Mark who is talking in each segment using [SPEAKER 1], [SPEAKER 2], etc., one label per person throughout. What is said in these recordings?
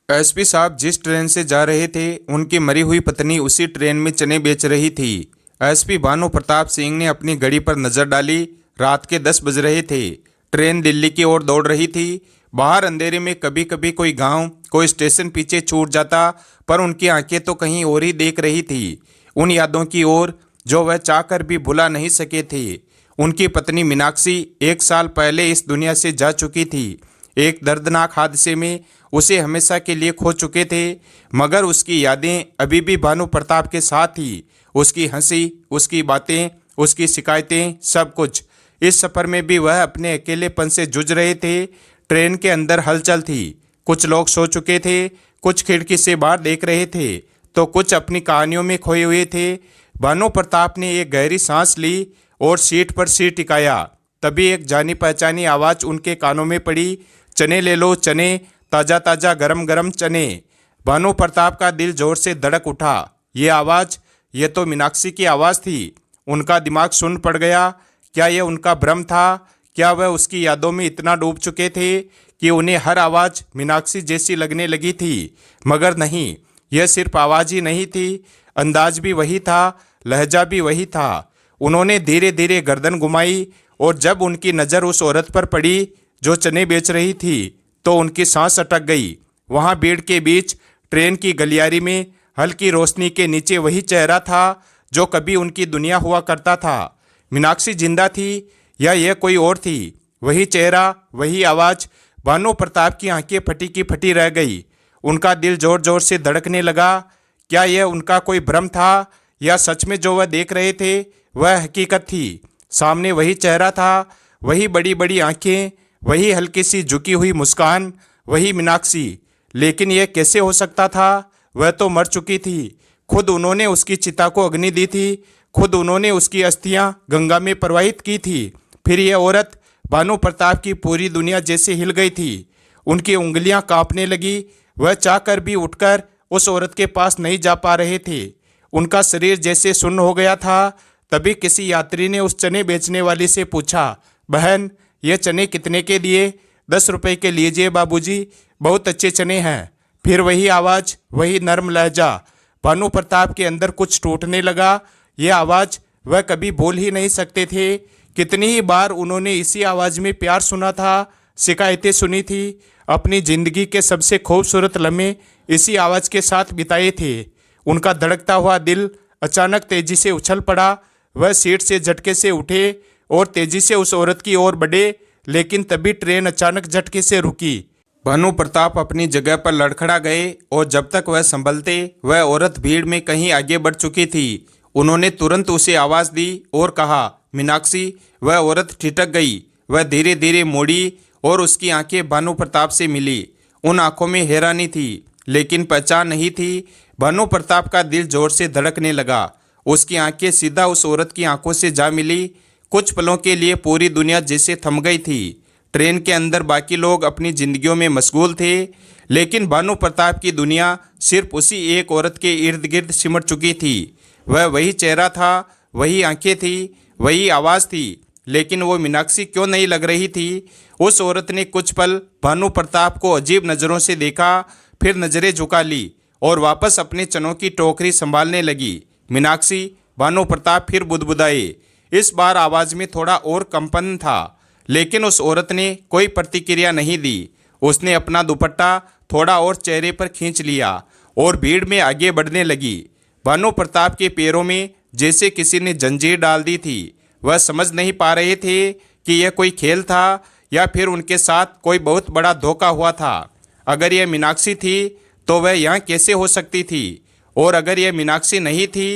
[SPEAKER 1] SP साहब जिस train से जा रहे थे उनकी मरी हुई पत्नी उसी ट्रेन में चने बेच रही थी। एसपी भानु प्रताप सिंह ने अपनी घड़ी पर नजर डाली। रात के 10 बज रहे थे। ट्रेन दिल्ली की ओर दौड़ रही थी। बाहर अंधेरे में कभी कभी कोई गांव, कोई स्टेशन पीछे छूट जाता, पर उनकी आंखें तो कहीं और ही देख रही थी, उन यादों की ओर जो वह चाहकर भी भुला नहीं सके थे। उनकी पत्नी मीनाक्षी 1 साल पहले इस दुनिया से जा चुकी थी। एक दर्दनाक हादसे में उसे हमेशा के लिए खो चुके थे, मगर उसकी यादें अभी भी भानु प्रताप के साथ थी। उसकी हंसी, उसकी बातें, उसकी शिकायतें, सब कुछ। इस सफ़र में भी वह अपने अकेलेपन से जूझ रहे थे। ट्रेन के अंदर हलचल थी। कुछ लोग सो चुके थे, कुछ खिड़की से बाहर देख रहे थे, तो कुछ अपनी कहानियों में खोए हुए थे। भानु प्रताप ने एक गहरी सांस ली और सीट पर सिर टिकाया। तभी एक जानी पहचानी आवाज़ उनके कानों में पड़ी, चने ले लो, चने, ताज़ा ताज़ा गरम गरम चने। भानु प्रताप का दिल जोर से धड़क उठा। ये आवाज़, ये तो मीनाक्षी की आवाज़ थी। उनका दिमाग सुन्न पड़ गया। क्या यह उनका भ्रम था? क्या वह उसकी यादों में इतना डूब चुके थे कि उन्हें हर आवाज़ मीनाक्षी जैसी लगने लगी थी? मगर नहीं, यह सिर्फ आवाज़ ही नहीं थी, अंदाज भी वही था, लहजा भी वही था। उन्होंने धीरे धीरे गर्दन घुमाई और जब उनकी नज़र उस औरत पर पड़ी जो चने बेच रही थी, तो उनकी सांस अटक गई। वहाँ भीड़ के बीच ट्रेन की गलियारी में हल्की रोशनी के नीचे वही चेहरा था जो कभी उनकी दुनिया हुआ करता था। मीनाक्षी जिंदा थी या यह कोई और थी? वही चेहरा, वही आवाज़। भानु प्रताप की आंखें फटी की फटी रह गई। उनका दिल जोर जोर से धड़कने लगा। क्या यह उनका कोई भ्रम था या सच में जो वह देख रहे थे वह हकीकत थी? सामने वही चेहरा था, वही बड़ी बड़ी आंखें, वही हल्की सी झुकी हुई मुस्कान, वही मीनाक्षी। लेकिन यह कैसे हो सकता था? वह तो मर चुकी थी। खुद उन्होंने उसकी चिता को अग्नि दी थी, खुद उन्होंने उसकी अस्थियां गंगा में प्रवाहित की थी। फिर यह औरत? भानु प्रताप की पूरी दुनिया जैसे हिल गई थी। उनकी उंगलियां कांपने लगी। वह चाहकर भी उठकर उस औरत के पास नहीं जा पा रहे थे। उनका शरीर जैसे सुन्न हो गया था। तभी किसी यात्री ने उस चने बेचने वाली से पूछा, बहन, ये चने कितने के दिए? 10 रुपए के लीजिए बाबूजी, बहुत अच्छे चने हैं। फिर वही आवाज़, वही नर्म लहजा। भानु प्रताप के अंदर कुछ टूटने लगा। ये आवाज़ वह कभी बोल ही नहीं सकते थे। कितनी ही बार उन्होंने इसी आवाज़ में प्यार सुना था, शिकायतें सुनी थी, अपनी ज़िंदगी के सबसे खूबसूरत लम्हे इसी आवाज़ के साथ बिताए थे। उनका धड़कता हुआ दिल अचानक तेजी से उछल पड़ा। वह सीट से झटके से उठे और तेजी से उस औरत की ओर बढ़े, लेकिन तभी ट्रेन अचानक झटके से रुकी। भानु प्रताप अपनी जगह पर लड़खड़ा गए और जब तक वह संभलते वह औरत भीड़ में कहीं आगे बढ़ चुकी थी। उन्होंने तुरंत उसे आवाज़ दी और कहा, मीनाक्षी। वह औरत ठिठक गई। वह धीरे धीरे मुड़ी और उसकी आंखें भानु प्रताप से मिली। उन आंखों में हैरानी थी, लेकिन पहचान नहीं थी। भानु प्रताप का दिल जोर से धड़कने लगा। उसकी आंखें सीधा उस औरत की आंखों से जा मिली। कुछ पलों के लिए पूरी दुनिया जैसे थम गई थी। ट्रेन के अंदर बाकी लोग अपनी जिंदगियों में मशगूल थे, लेकिन भानु प्रताप की दुनिया सिर्फ उसी एक औरत के इर्द गिर्द सिमट चुकी थी। वह वही चेहरा था, वही आंखें थी, वही आवाज़ थी, लेकिन वो मीनाक्षी क्यों नहीं लग रही थी? उस औरत ने कुछ पल भानु प्रताप को अजीब नज़रों से देखा, फिर नज़रें झुका ली और वापस अपने चनों की टोकरी संभालने लगी। मीनाक्षी, भानु प्रताप फिर बुदबुदाए। इस बार आवाज़ में थोड़ा और कंपन था, लेकिन उस औरत ने कोई प्रतिक्रिया नहीं दी। उसने अपना दुपट्टा थोड़ा और चेहरे पर खींच लिया और भीड़ में आगे बढ़ने लगी। भानु प्रताप के पैरों में जैसे किसी ने जंजीर डाल दी थी। वह समझ नहीं पा रहे थे कि यह कोई खेल था या फिर उनके साथ कोई बहुत बड़ा धोखा हुआ था। अगर यह मीनाक्षी थी तो वह यहाँ कैसे हो सकती थी? और अगर यह मीनाक्षी नहीं थी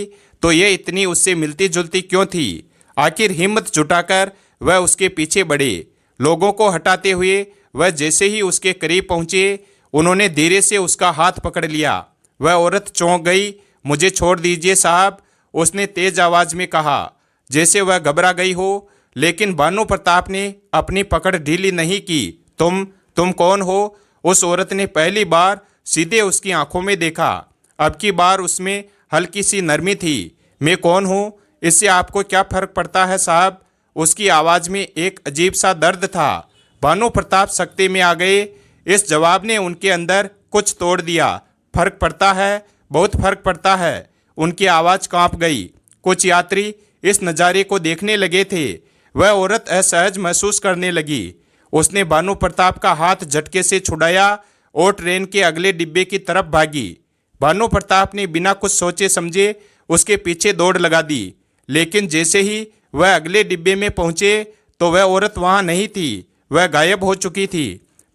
[SPEAKER 1] तो यह इतनी उससे मिलती जुलती क्यों थी? आखिर हिम्मत जुटाकर वह उसके पीछे बढ़े। लोगों को हटाते हुए वह जैसे ही उसके करीब पहुँचे, उन्होंने धीरे से उसका हाथ पकड़ लिया। वह औरत चौंक गई। मुझे छोड़ दीजिए साहब, उसने तेज आवाज़ में कहा, जैसे वह घबरा गई हो। लेकिन भानु प्रताप ने अपनी पकड़ ढीली नहीं की। तुम कौन हो? उस औरत ने पहली बार सीधे उसकी आंखों में देखा। अब की बार उसमें हल्की सी नरमी थी। मैं कौन हूँ, इससे आपको क्या फ़र्क पड़ता है साहब? उसकी आवाज़ में एक अजीब सा दर्द था। भानु प्रताप सख्ते में आ गए। इस जवाब ने उनके अंदर कुछ तोड़ दिया। फर्क पड़ता है, बहुत फर्क पड़ता है। उनकी आवाज़ कांप गई। कुछ यात्री इस नज़ारे को देखने लगे थे। वह औरत असहज महसूस करने लगी। उसने भानु प्रताप का हाथ झटके से छुड़ाया और ट्रेन के अगले डिब्बे की तरफ भागी। भानु प्रताप ने बिना कुछ सोचे समझे उसके पीछे दौड़ लगा दी, लेकिन जैसे ही वह अगले डिब्बे में पहुंचे तो वह औरत वहां नहीं थी। वह गायब हो चुकी थी।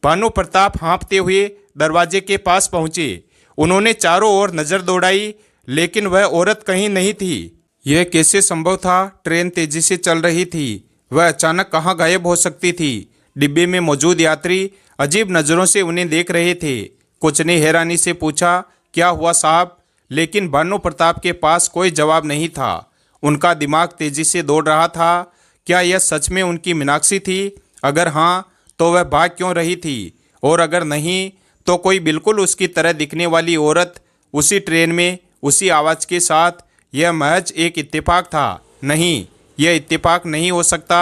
[SPEAKER 1] भानु प्रताप हाँफते हुए दरवाजे के पास पहुंचे। उन्होंने चारों ओर नजर दौड़ाई, लेकिन वह औरत कहीं नहीं थी। यह कैसे संभव था? ट्रेन तेजी से चल रही थी। वह अचानक कहाँ गायब हो सकती थी? डिब्बे में मौजूद यात्री अजीब नज़रों से उन्हें देख रहे थे। कुछ ने हैरानी से पूछा, क्या हुआ साहब? लेकिन भानु प्रताप के पास कोई जवाब नहीं था। उनका दिमाग तेजी से दौड़ रहा था। क्या यह सच में उनकी मीनाक्षी थी? अगर हाँ, तो वह भाग क्यों रही थी? और अगर नहीं, तो कोई बिल्कुल उसकी तरह दिखने वाली औरत उसी ट्रेन में उसी आवाज़ के साथ, यह महज एक इत्तेफाक था। नहीं, यह इत्तेफाक नहीं हो सकता।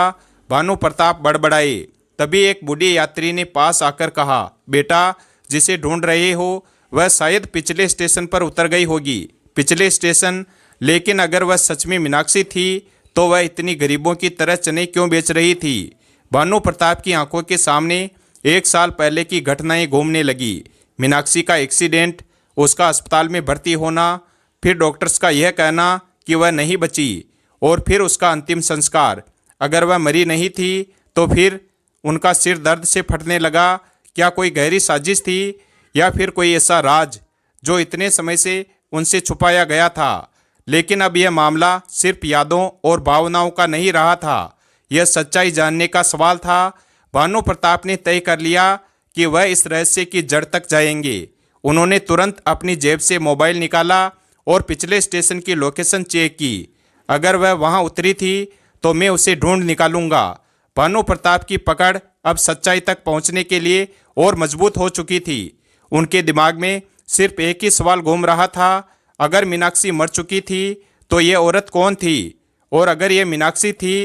[SPEAKER 1] भानु प्रताप बड़बड़ाए। तभी एक बूढ़ी यात्री ने पास आकर कहा, बेटा, जिसे ढूंढ रहे हो वह शायद पिछले स्टेशन पर उतर गई होगी। पिछले स्टेशन? लेकिन अगर वह सच में मीनाक्षी थी तो वह इतनी गरीबों की तरह चने क्यों बेच रही थी? भानु प्रताप की आंखों के सामने 1 साल पहले की घटनाएं घूमने लगी। मीनाक्षी का एक्सीडेंट, उसका अस्पताल में भर्ती होना, फिर डॉक्टर्स का यह कहना कि वह नहीं बची, और फिर उसका अंतिम संस्कार। अगर वह मरी नहीं थी तो फिर उनका सिर दर्द से फटने लगा। क्या कोई गहरी साजिश थी, या फिर कोई ऐसा राज जो इतने समय से उनसे छुपाया गया था? लेकिन अब यह मामला सिर्फ यादों और भावनाओं का नहीं रहा था, यह सच्चाई जानने का सवाल था। भानु प्रताप ने तय कर लिया कि वह इस रहस्य की जड़ तक जाएंगे। उन्होंने तुरंत अपनी जेब से मोबाइल निकाला और पिछले स्टेशन की लोकेशन चेक की। अगर वह वहां उतरी थी तो मैं उसे ढूंढ निकालूंगा। भानु प्रताप की पकड़ अब सच्चाई तक पहुंचने के लिए और मजबूत हो चुकी थी। उनके दिमाग में सिर्फ एक ही सवाल घूम रहा था, अगर मीनाक्षी मर चुकी थी तो ये औरत कौन थी? और अगर ये मीनाक्षी थी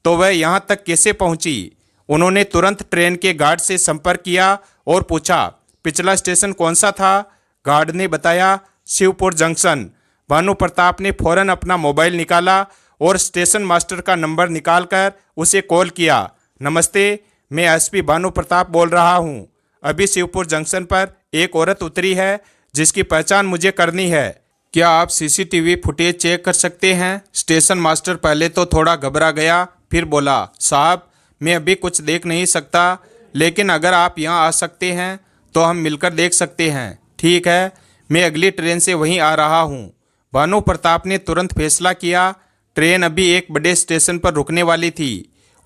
[SPEAKER 1] तो वह यहाँ तक कैसे पहुंची? उन्होंने तुरंत ट्रेन के गार्ड से संपर्क किया और पूछा, पिछला स्टेशन कौन सा था? गार्ड ने बताया, शिवपुर जंक्शन। भानु प्रताप ने फौरन अपना मोबाइल निकाला और स्टेशन मास्टर का नंबर निकालकर उसे कॉल किया। नमस्ते, मैं एसपी भानु प्रताप बोल रहा हूँ। अभी शिवपुर जंक्शन पर एक औरत उतरी है जिसकी पहचान मुझे करनी है। क्या आप सीसीटीवी फुटेज चेक कर सकते हैं? स्टेशन मास्टर पहले तो थोड़ा घबरा गया, फिर बोला, साहब, मैं अभी कुछ देख नहीं सकता, लेकिन अगर आप यहाँ आ सकते हैं तो हम मिलकर देख सकते हैं। ठीक है, मैं अगली ट्रेन से वहीं आ रहा हूँ। भानु प्रताप ने तुरंत फैसला किया। ट्रेन अभी एक बड़े स्टेशन पर रुकने वाली थी।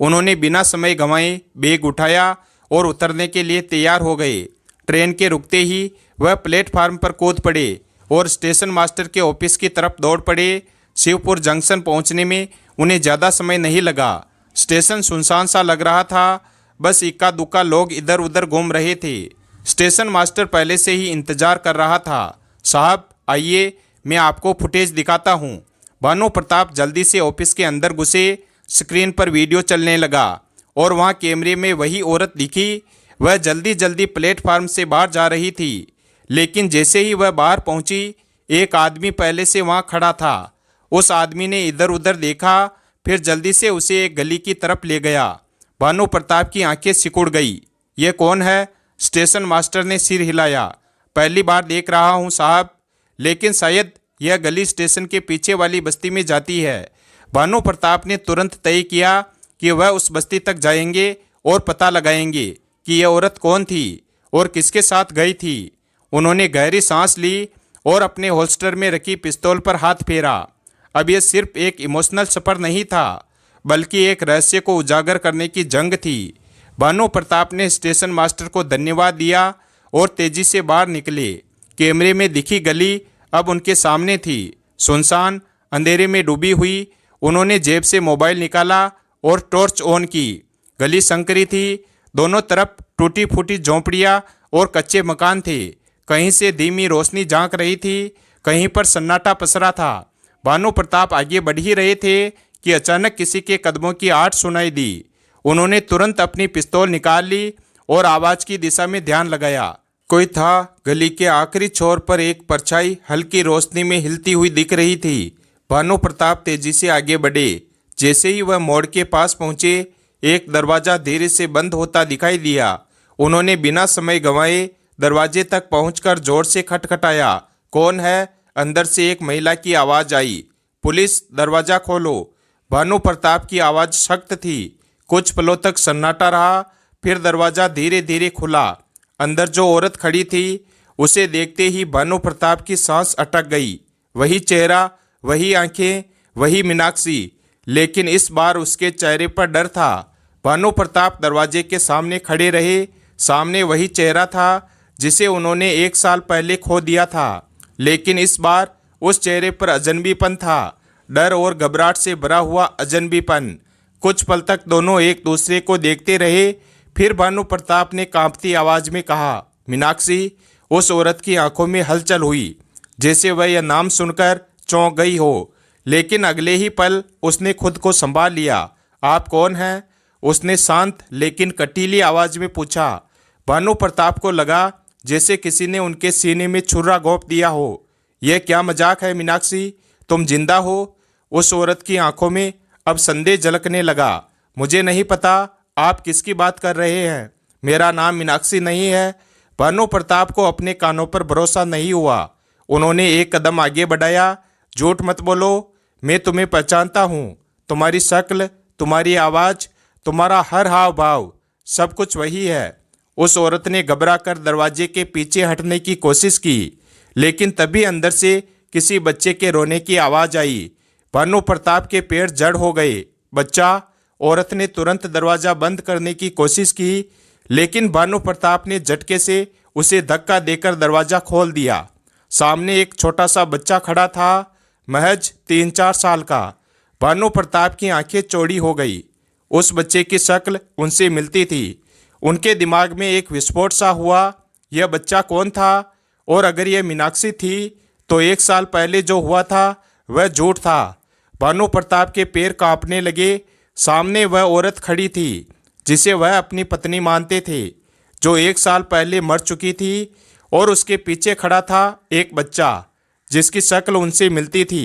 [SPEAKER 1] उन्होंने बिना समय गंवाए बैग उठाया और उतरने के लिए तैयार हो गए। ट्रेन के रुकते ही वह प्लेटफार्म पर कूद पड़े और स्टेशन मास्टर के ऑफिस की तरफ दौड़ पड़े। शिवपुर जंक्शन पहुंचने में उन्हें ज़्यादा समय नहीं लगा। स्टेशन सुनसान सा लग रहा था, बस इक्का दुक्का लोग इधर उधर घूम रहे थे। स्टेशन मास्टर पहले से ही इंतजार कर रहा था। साहब, आइए, मैं आपको फुटेज दिखाता हूँ। भानु प्रताप जल्दी से ऑफिस के अंदर घुसे। स्क्रीन पर वीडियो चलने लगा और वहाँ कैमरे में वही औरत दिखी। वह जल्दी जल्दी प्लेटफार्म से बाहर जा रही थी, लेकिन जैसे ही वह बाहर पहुंची, एक आदमी पहले से वहाँ खड़ा था। उस आदमी ने इधर उधर देखा, फिर जल्दी से उसे एक गली की तरफ ले गया। भानु प्रताप की आंखें सिकुड़ गई। ये कौन है? स्टेशन मास्टर ने सिर हिलाया। पहली बार देख रहा हूँ साहब, लेकिन शायद यह गली स्टेशन के पीछे वाली बस्ती में जाती है। भानु प्रताप ने तुरंत तय किया कि वह उस बस्ती तक जाएंगे और पता लगाएंगे कि यह औरत कौन थी और किसके साथ गई थी। उन्होंने गहरी सांस ली और अपने होल्स्टर में रखी पिस्तौल पर हाथ फेरा। अब यह सिर्फ एक इमोशनल सफ़र नहीं था, बल्कि एक रहस्य को उजागर करने की जंग थी। भानु प्रताप ने स्टेशन मास्टर को धन्यवाद दिया और तेजी से बाहर निकले। कैमरे में दिखी गली अब उनके सामने थी, सुनसान, अंधेरे में डूबी हुई। उन्होंने जेब से मोबाइल निकाला और टॉर्च ऑन की। गली संकरी थी, दोनों तरफ टूटी फूटी झोंपड़ियाँ और कच्चे मकान थे। कहीं से धीमी रोशनी झांक रही थी, कहीं पर सन्नाटा पसरा था। भानु प्रताप आगे बढ़ ही रहे थे कि अचानक किसी के कदमों की आहट सुनाई दी। उन्होंने तुरंत अपनी पिस्तौल निकाल ली और आवाज़ की दिशा में ध्यान लगाया। कोई था। गली के आखिरी छोर पर एक परछाई हल्की रोशनी में हिलती हुई दिख रही थी। भानु प्रताप तेजी से आगे बढ़े। जैसे ही वह मोड़ के पास पहुंचे, एक दरवाजा धीरे से बंद होता दिखाई दिया। उन्होंने बिना समय गंवाए दरवाजे तक पहुंचकर जोर से खटखटाया। कौन है? अंदर से एक महिला की आवाज आई। पुलिस, दरवाजा खोलो। भानु प्रताप की आवाज सख्त थी। कुछ पलों तक सन्नाटा रहा, फिर दरवाजा धीरे धीरे खुला। अंदर जो औरत खड़ी थी, उसे देखते ही भानु प्रताप की सांस अटक गई। वही चेहरा, वही आंखें, वही मीनाक्षी, लेकिन इस बार उसके चेहरे पर डर था। भानु प्रताप दरवाजे के सामने खड़े रहे। सामने वही चेहरा था जिसे उन्होंने 1 साल पहले खो दिया था, लेकिन इस बार उस चेहरे पर अजनबीपन था, डर और घबराहट से भरा हुआ अजनबीपन। कुछ पल तक दोनों एक दूसरे को देखते रहे। फिर भानु प्रताप ने कांपती आवाज में कहा, मीनाक्षी। उस औरत की आंखों में हलचल हुई, जैसे वह यह नाम सुनकर चौंक गई हो, लेकिन अगले ही पल उसने खुद को संभाल लिया। आप कौन हैं? उसने शांत लेकिन कटीली आवाज में पूछा। भानु प्रताप को लगा जैसे किसी ने उनके सीने में छुरा घोंप दिया हो। यह क्या मजाक है मीनाक्षी? तुम जिंदा हो? उस औरत की आंखों में अब संदेह झलकने लगा। मुझे नहीं पता आप किसकी बात कर रहे हैं। मेरा नाम मीनाक्षी नहीं है। भानु प्रताप को अपने कानों पर भरोसा नहीं हुआ। उन्होंने एक कदम आगे बढ़ाया। झूठ मत बोलो, मैं तुम्हें पहचानता हूँ। तुम्हारी शक्ल, तुम्हारी आवाज़, तुम्हारा हर हाव भाव, सब कुछ वही है। उस औरत ने घबरा कर दरवाजे के पीछे हटने की कोशिश की, लेकिन तभी अंदर से किसी बच्चे के रोने की आवाज़ आई। भानु प्रताप के पैर जड़ हो गए। बच्चा? औरत ने तुरंत दरवाज़ा बंद करने की कोशिश की, लेकिन भानु प्रताप ने झटके से उसे धक्का देकर दरवाज़ा खोल दिया। सामने एक छोटा सा बच्चा खड़ा था, महज 3-4 साल का। भानु प्रताप की आंखें चौड़ी हो गई। उस बच्चे की शक्ल उनसे मिलती थी। उनके दिमाग में एक विस्फोट सा हुआ। यह बच्चा कौन था? और अगर यह मीनाक्षी थी तो 1 साल पहले जो हुआ था वह झूठ था। भानु प्रताप के पैर कांपने लगे। सामने वह औरत खड़ी थी जिसे वह अपनी पत्नी मानते थे, जो 1 साल पहले मर चुकी थी, और उसके पीछे खड़ा था एक बच्चा जिसकी शक्ल उनसे मिलती थी।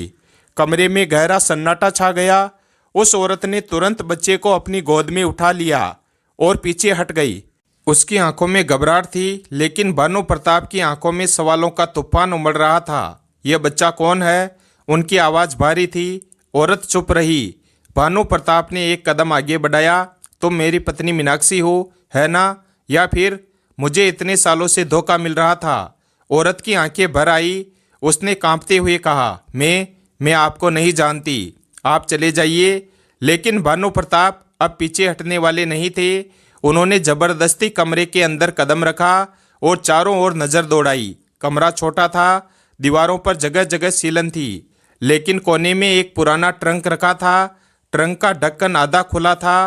[SPEAKER 1] कमरे में गहरा सन्नाटा छा गया। उस औरत ने तुरंत बच्चे को अपनी गोद में उठा लिया और पीछे हट गई। उसकी आंखों में घबराहट थी, लेकिन भानु प्रताप की आंखों में सवालों का तूफान उमड़ रहा था। यह बच्चा कौन है? उनकी आवाज़ भारी थी। औरत चुप रही। भानु प्रताप ने एक कदम आगे बढ़ाया। तुम मेरी पत्नी मीनाक्षी हो, है ना? या फिर मुझे इतने सालों से धोखा मिल रहा था? औरत की आंखें भर आई। उसने कांपते हुए कहा, मैं आपको नहीं जानती, आप चले जाइए। लेकिन भानु प्रताप अब पीछे हटने वाले नहीं थे। उन्होंने जबरदस्ती कमरे के अंदर कदम रखा और चारों ओर नजर दौड़ाई। कमरा छोटा था, दीवारों पर जगह जगह सीलन थी, लेकिन कोने में एक पुराना ट्रंक रखा था। ट्रंक का ढक्कन आधा खुला था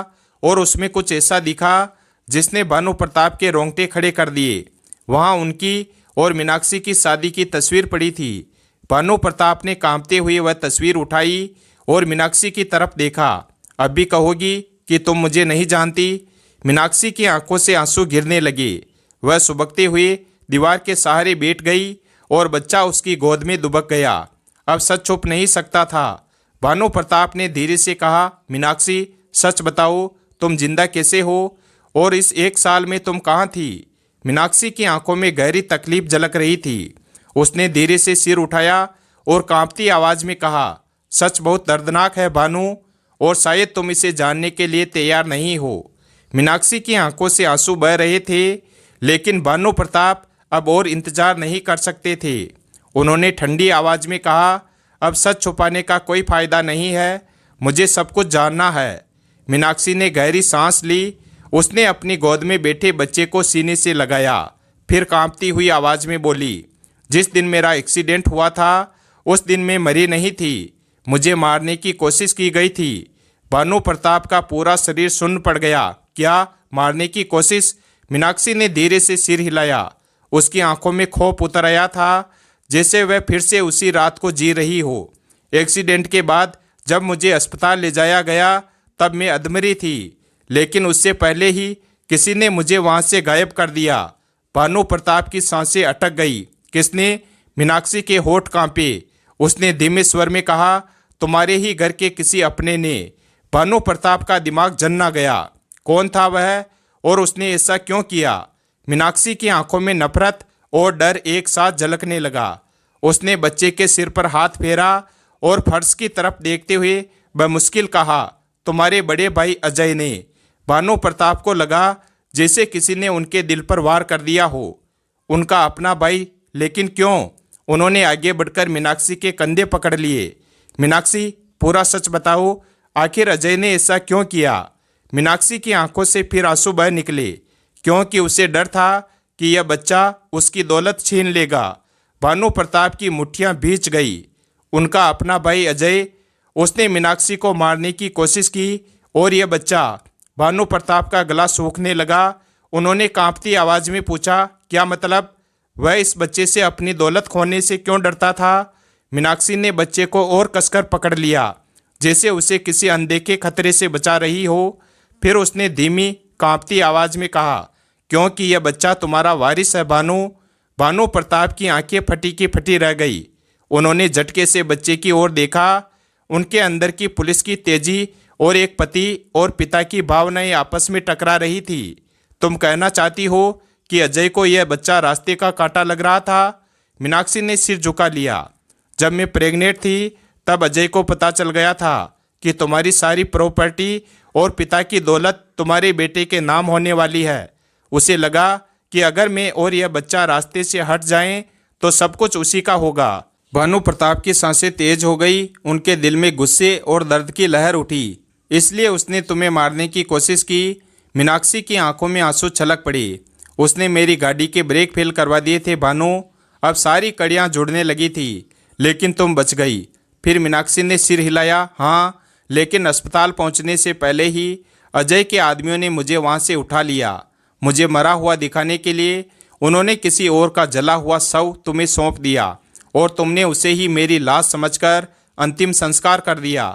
[SPEAKER 1] और उसमें कुछ ऐसा दिखा जिसने भानु प्रताप के रोंगटे खड़े कर दिए। वहां उनकी और मीनाक्षी की शादी की तस्वीर पड़ी थी। भानु प्रताप ने कांपते हुए वह तस्वीर उठाई और मीनाक्षी की तरफ देखा। अब भी कहोगी कि तुम मुझे नहीं जानती? मीनाक्षी की आंखों से आंसू गिरने लगे। वह सुबकते हुए दीवार के सहारे बैठ गई और बच्चा उसकी गोद में दुबक गया। अब सच छुप नहीं सकता था। भानु प्रताप ने धीरे से कहा, मीनाक्षी, सच बताओ, तुम जिंदा कैसे हो? और इस 1 साल में तुम कहाँ थी? मीनाक्षी की आंखों में गहरी तकलीफ झलक रही थी। उसने धीरे से सिर उठाया और कांपती आवाज में कहा, सच बहुत दर्दनाक है भानु, और शायद तुम इसे जानने के लिए तैयार नहीं हो। मीनाक्षी की आंखों से आंसू बह रहे थे, लेकिन भानु प्रताप अब और इंतजार नहीं कर सकते थे। उन्होंने ठंडी आवाज में कहा, अब सच छुपाने का कोई फायदा नहीं है, मुझे सब कुछ जानना है। मीनाक्षी ने गहरी सांस ली। उसने अपनी गोद में बैठे बच्चे को सीने से लगाया, फिर कांपती हुई आवाज में बोली, जिस दिन मेरा एक्सीडेंट हुआ था उस दिन मैं मरी नहीं थी, मुझे मारने की कोशिश की गई थी। भानु प्रताप का पूरा शरीर सुन्न पड़ गया। क्या मारने की कोशिश? मीनाक्षी ने धीरे से सिर हिलाया। उसकी आंखों में खौफ उतर आया था, जैसे वह फिर से उसी रात को जी रही हो। एक्सीडेंट के बाद जब मुझे अस्पताल ले जाया गया तब मैं अधमरी थी, लेकिन उससे पहले ही किसी ने मुझे वहां से गायब कर दिया। भानु प्रताप की सांसें अटक गई। किसने? मीनाक्षी के होठ कांपे। उसने धीमे स्वर में कहा, तुम्हारे ही घर के किसी अपने ने। भानु प्रताप का दिमाग जन्ना गया। कौन था वह और उसने ऐसा क्यों किया? मीनाक्षी की आंखों में नफरत और डर एक साथ झलकने लगा। उसने बच्चे के सिर पर हाथ फेरा और फर्श की तरफ देखते हुए बमुश्किल कहा, तुम्हारे बड़े भाई अजय ने। भानु प्रताप को लगा जैसे किसी ने उनके दिल पर वार कर दिया हो। उनका अपना भाई, लेकिन क्यों? उन्होंने आगे बढ़कर मीनाक्षी के कंधे पकड़ लिए। मीनाक्षी, पूरा सच बताओ, आखिर अजय ने ऐसा क्यों किया? मीनाक्षी की आंखों से फिर आंसू बह निकले, क्योंकि उसे डर था कि यह बच्चा उसकी दौलत छीन लेगा। भानु प्रताप की मुट्ठियां भींच गई। उनका अपना भाई अजय, उसने मीनाक्षी को मारने की कोशिश की और यह बच्चा। भानु प्रताप का गला सूखने लगा। उन्होंने कांपती आवाज में पूछा, क्या मतलब? वह इस बच्चे से अपनी दौलत खोने से क्यों डरता था? मीनाक्षी ने बच्चे को और कसकर पकड़ लिया, जैसे उसे किसी अनदेखे खतरे से बचा रही हो। फिर उसने धीमी कांपती आवाज में कहा, क्योंकि यह बच्चा तुम्हारा वारिस है भानु। भानु प्रताप की आंखें फटी की फटी रह गई। उन्होंने झटके से बच्चे की ओर देखा। उनके अंदर की पुलिस की तेजी और एक पति और पिता की भावनाएं आपस में टकरा रही थी। तुम कहना चाहती हो कि अजय को यह बच्चा रास्ते का कांटा लग रहा था? मीनाक्षी ने सिर झुका लिया। जब मैं प्रेग्नेंट थी तब अजय को पता चल गया था कि तुम्हारी सारी प्रॉपर्टी और पिता की दौलत तुम्हारे बेटे के नाम होने वाली है। उसे लगा कि अगर मैं और यह बच्चा रास्ते से हट जाएं तो सब कुछ उसी का होगा। भानु प्रताप की सांसें तेज हो गई। उनके दिल में गुस्से और दर्द की लहर उठी। इसलिए उसने तुम्हें मारने की कोशिश की। मीनाक्षी की आंखों में आंसू छलक पड़े। उसने मेरी गाड़ी के ब्रेक फेल करवा दिए थे भानु। अब सारी कड़ियां जुड़ने लगी थी, लेकिन तुम बच गई। फिर मीनाक्षी ने सिर हिलाया। हाँ, लेकिन अस्पताल पहुंचने से पहले ही अजय के आदमियों ने मुझे वहां से उठा लिया। मुझे मरा हुआ दिखाने के लिए उन्होंने किसी और का जला हुआ शव तुम्हें सौंप दिया और तुमने उसे ही मेरी लाश समझकर अंतिम संस्कार कर दिया।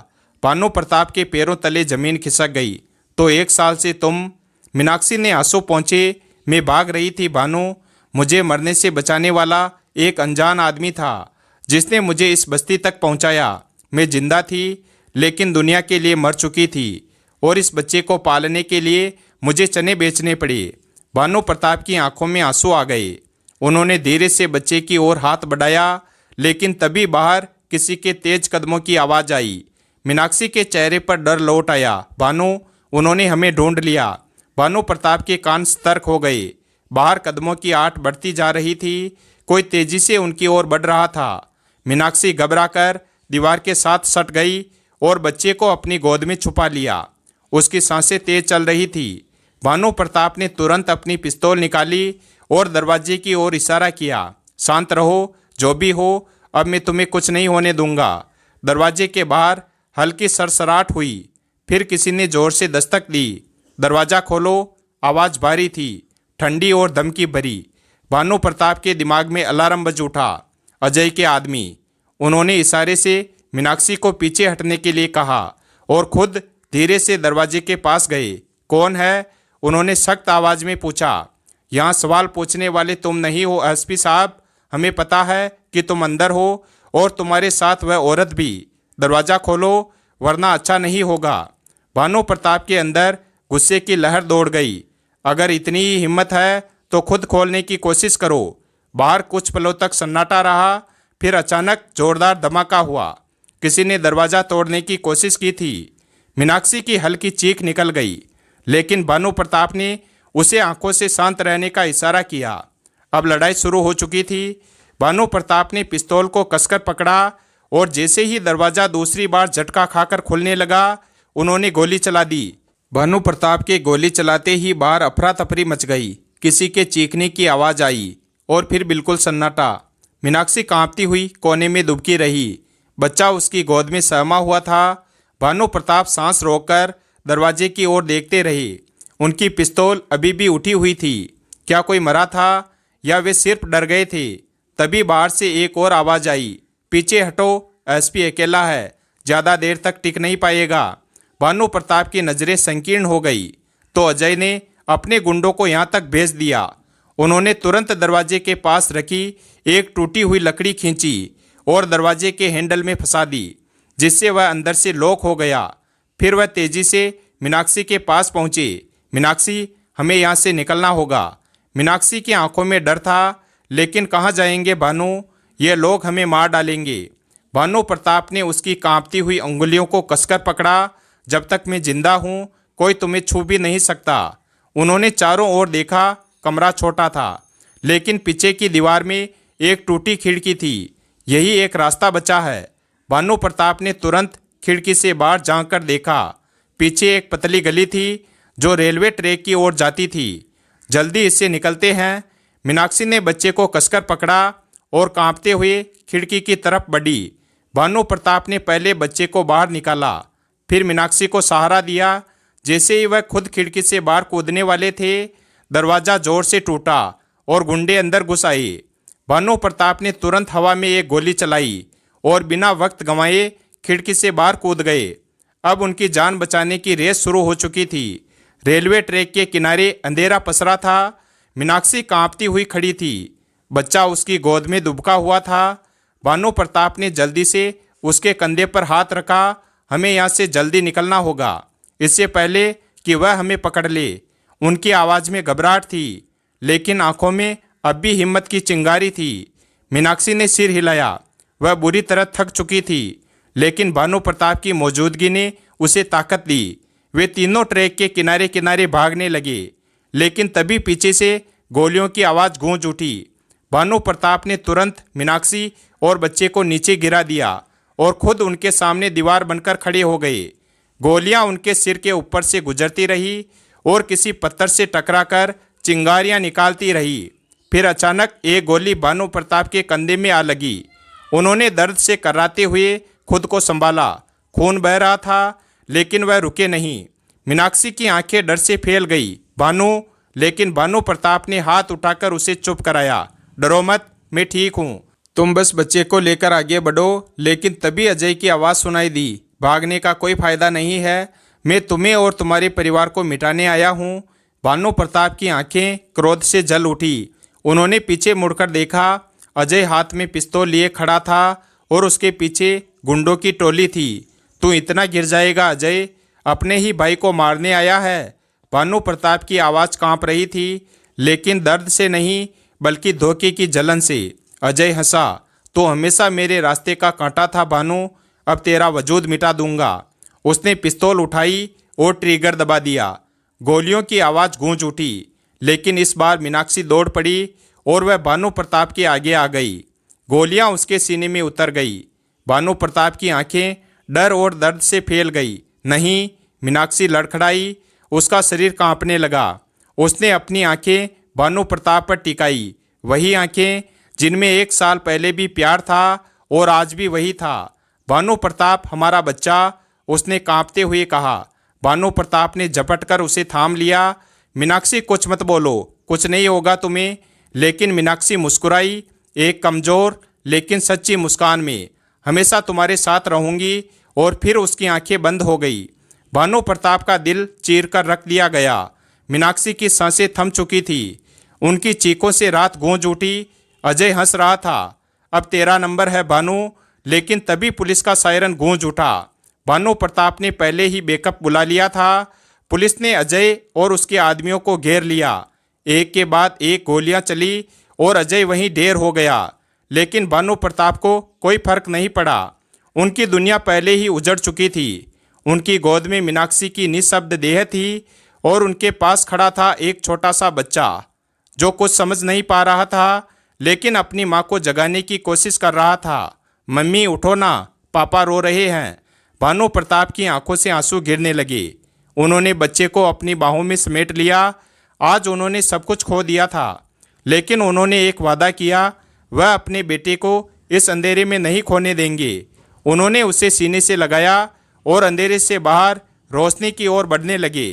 [SPEAKER 1] भानु प्रताप के पैरों तले जमीन खिसक गई। तो 1 साल से तुम? मीनाक्षी ने आंसू पहुँचे। मैं भाग रही थी भानु। मुझे मरने से बचाने वाला एक अनजान आदमी था जिसने मुझे इस बस्ती तक पहुंचाया। मैं जिंदा थी, लेकिन दुनिया के लिए मर चुकी थी और इस बच्चे को पालने के लिए मुझे चने बेचने पड़े। भानु प्रताप की आंखों में आंसू आ गए। उन्होंने धीरे से बच्चे की ओर हाथ बढ़ाया, लेकिन तभी बाहर किसी के तेज कदमों की आवाज़ आई। मीनाक्षी के चेहरे पर डर लौट आया। भानु, उन्होंने हमें ढूंढ लिया। भानु प्रताप के कान सतर्क हो गए। बाहर कदमों की आट बढ़ती जा रही थी। कोई तेजी से उनकी ओर बढ़ रहा था। मीनाक्षी घबराकर दीवार के साथ सट गई और बच्चे को अपनी गोद में छुपा लिया। उसकी सांसें तेज चल रही थी। भानु प्रताप ने तुरंत अपनी पिस्तौल निकाली और दरवाजे की ओर इशारा किया। शांत रहो, जो भी हो, अब मैं तुम्हें कुछ नहीं होने दूंगा। दरवाजे के बाहर हल्की सरसराहट हुई। फिर किसी ने जोर से दस्तक दी। दरवाज़ा खोलो। आवाज़ भारी थी, ठंडी और धमकी भरी। भानु प्रताप के दिमाग में अलार्म बज उठा। अजय के आदमी। उन्होंने इशारे से मीनाक्षी को पीछे हटने के लिए कहा और खुद धीरे से दरवाजे के पास गए। कौन है? उन्होंने सख्त आवाज़ में पूछा। यहाँ सवाल पूछने वाले तुम नहीं हो एसपी साहब। हमें पता है कि तुम अंदर हो और तुम्हारे साथ वह औरत भी। दरवाज़ा खोलो, वरना अच्छा नहीं होगा। भानु प्रताप के अंदर गुस्से की लहर दौड़ गई। अगर इतनी ही हिम्मत है तो खुद खोलने की कोशिश करो। बाहर कुछ पलों तक सन्नाटा रहा। फिर अचानक जोरदार धमाका हुआ। किसी ने दरवाज़ा तोड़ने की कोशिश की थी। मीनाक्षी की हल्की चीख निकल गई, लेकिन भानु प्रताप ने उसे आंखों से शांत रहने का इशारा किया। अब लड़ाई शुरू हो चुकी थी। भानु प्रताप ने पिस्तौल को कसकर पकड़ा और जैसे ही दरवाज़ा दूसरी बार झटका खाकर खुलने लगा, उन्होंने गोली चला दी। भानु प्रताप के गोली चलाते ही बाहर अफरा तफरी मच गई। किसी के चीखने की आवाज़ आई और फिर बिल्कुल सन्नाटा। मीनाक्षी कांपती हुई कोने में दुबकी रही। बच्चा उसकी गोद में सहमा हुआ था। भानु प्रताप सांस रोककर दरवाजे की ओर देखते रहे। उनकी पिस्तौल अभी भी उठी हुई थी। क्या कोई मरा था या वे सिर्फ डर गए थे? तभी बाहर से एक और आवाज़ आई। पीछे हटो, एसपी अकेला है, ज़्यादा देर तक टिक नहीं पाएगा। भानु प्रताप की नज़रें संकीर्ण हो गई। तो अजय ने अपने गुंडों को यहाँ तक भेज दिया। उन्होंने तुरंत दरवाजे के पास रखी एक टूटी हुई लकड़ी खींची और दरवाजे के हैंडल में फंसा दी, जिससे वह अंदर से लॉक हो गया। फिर वह तेजी से मीनाक्षी के पास पहुंचे। मीनाक्षी, हमें यहाँ से निकलना होगा। मीनाक्षी की आंखों में डर था, लेकिन कहाँ जाएंगे भानु, ये लोग हमें मार डालेंगे। भानु प्रताप ने उसकी कांपती हुई अंगुलियों को कसकर पकड़ा। जब तक मैं जिंदा हूँ कोई तुम्हें छू भी नहीं सकता। उन्होंने चारों ओर देखा। कमरा छोटा था, लेकिन पीछे की दीवार में एक टूटी खिड़की थी। यही एक रास्ता बचा है। भानु प्रताप ने तुरंत खिड़की से बाहर झांक कर देखा। पीछे एक पतली गली थी जो रेलवे ट्रैक की ओर जाती थी। जल्दी इससे निकलते हैं। मीनाक्षी ने बच्चे को कसकर पकड़ा और कांपते हुए खिड़की की तरफ बढ़ी। भानु प्रताप ने पहले बच्चे को बाहर निकाला, फिर मीनाक्षी को सहारा दिया। जैसे ही वह खुद खिड़की से बाहर कूदने वाले थे, दरवाजा जोर से टूटा और गुंडे अंदर घुस आए। भानु प्रताप ने तुरंत हवा में एक गोली चलाई और बिना वक्त गंवाए खिड़की से बाहर कूद गए। अब उनकी जान बचाने की रेस शुरू हो चुकी थी। रेलवे ट्रैक के किनारे अंधेरा पसरा था। मीनाक्षी कांपती हुई खड़ी थी। बच्चा उसकी गोद में दुबका हुआ था। भानु प्रताप ने जल्दी से उसके कंधे पर हाथ रखा। हमें यहाँ से जल्दी निकलना होगा, इससे पहले कि वह हमें पकड़ ले। उनकी आवाज़ में घबराहट थी, लेकिन आंखों में अब भी हिम्मत की चिंगारी थी। मीनाक्षी ने सिर हिलाया। वह बुरी तरह थक चुकी थी, लेकिन भानु प्रताप की मौजूदगी ने उसे ताकत दी। वे तीनों ट्रैक के किनारे किनारे भागने लगे, लेकिन तभी पीछे से गोलियों की आवाज़ गूंज उठी। भानु प्रताप ने तुरंत मीनाक्षी और बच्चे को नीचे गिरा दिया और खुद उनके सामने दीवार बनकर खड़े हो गए। गोलियां उनके सिर के ऊपर से गुजरती रही और किसी पत्थर से टकराकर चिंगारियां निकालती रही। फिर अचानक एक गोली भानु प्रताप के कंधे में आ लगी। उन्होंने दर्द से कराते हुए खुद को संभाला। खून बह रहा था, लेकिन वह रुके नहीं। मीनाक्षी की आंखें डर से फैल गई। भानु, लेकिन भानु प्रताप ने हाथ उठाकर उसे चुप कराया। डरो मत, मैं ठीक हूँ, तुम बस बच्चे को लेकर आगे बढ़ो। लेकिन तभी अजय की आवाज़ सुनाई दी। भागने का कोई फायदा नहीं है, मैं तुम्हें और तुम्हारे परिवार को मिटाने आया हूँ। भानु प्रताप की आंखें क्रोध से जल उठी। उन्होंने पीछे मुड़कर देखा। अजय हाथ में पिस्तौल लिए खड़ा था और उसके पीछे गुंडों की टोली थी। तू इतना गिर जाएगा अजय, अपने ही भाई को मारने आया है। भानु प्रताप की आवाज़ कांप रही थी, लेकिन दर्द से नहीं बल्कि धोखे की जलन से। अजय हंसा। तो हमेशा मेरे रास्ते का कांटा था भानु, अब तेरा वजूद मिटा दूंगा। उसने पिस्तौल उठाई और ट्रिगर दबा दिया। गोलियों की आवाज़ गूंज उठी, लेकिन इस बार मीनाक्षी दौड़ पड़ी और वह भानु प्रताप के आगे आ गई। गोलियां उसके सीने में उतर गई। भानु प्रताप की आंखें डर और दर्द से फैल गई। नहीं, मीनाक्षी लड़खड़ाई। उसका शरीर कांपने लगा। उसने अपनी आंखें भानु प्रताप पर टिकाई, वही आंखें जिनमें 1 साल पहले भी प्यार था और आज भी वही था। भानु प्रताप, हमारा बच्चा, उसने कांपते हुए कहा। भानु प्रताप ने झपटकर उसे थाम लिया। मीनाक्षी, कुछ मत बोलो, कुछ नहीं होगा तुम्हें। लेकिन मीनाक्षी मुस्कुराई, एक कमज़ोर लेकिन सच्ची मुस्कान में। हमेशा तुम्हारे साथ रहूंगी। और फिर उसकी आंखें बंद हो गई। भानु प्रताप का दिल चीर कर रख दिया गया। मीनाक्षी की सांसें थम चुकी थी। उनकी चीखों से रात गूंज उठी। अजय हंस रहा था। अब तेरा नंबर है भानु। लेकिन तभी पुलिस का सायरन गूंज उठा। भानु प्रताप ने पहले ही बैकअप बुला लिया था। पुलिस ने अजय और उसके आदमियों को घेर लिया। एक के बाद एक गोलियां चली और अजय वहीं ढेर हो गया। लेकिन भानु प्रताप को कोई फर्क नहीं पड़ा। उनकी दुनिया पहले ही उजड़ चुकी थी। उनकी गोद में मीनाक्षी की निःशब्द देह थी और उनके पास खड़ा था एक छोटा सा बच्चा जो कुछ समझ नहीं पा रहा था, लेकिन अपनी माँ को जगाने की कोशिश कर रहा था। मम्मी उठो ना, पापा रो रहे हैं। भानु प्रताप की आंखों से आंसू गिरने लगे। उन्होंने बच्चे को अपनी बाहों में समेट लिया। आज उन्होंने सब कुछ खो दिया था, लेकिन उन्होंने एक वादा किया, वह अपने बेटे को इस अंधेरे में नहीं खोने देंगे। उन्होंने उसे सीने से लगाया और अंधेरे से बाहर रोशनी की ओर बढ़ने लगे,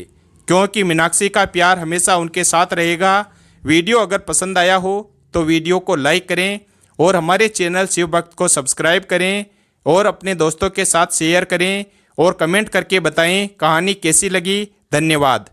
[SPEAKER 1] क्योंकि मीनाक्षी का प्यार हमेशा उनके साथ रहेगा। वीडियो अगर पसंद आया हो तो वीडियो को लाइक करें और हमारे चैनल शिव भक्त को सब्सक्राइब करें और अपने दोस्तों के साथ शेयर करें और कमेंट करके बताएं कहानी कैसी लगी। धन्यवाद।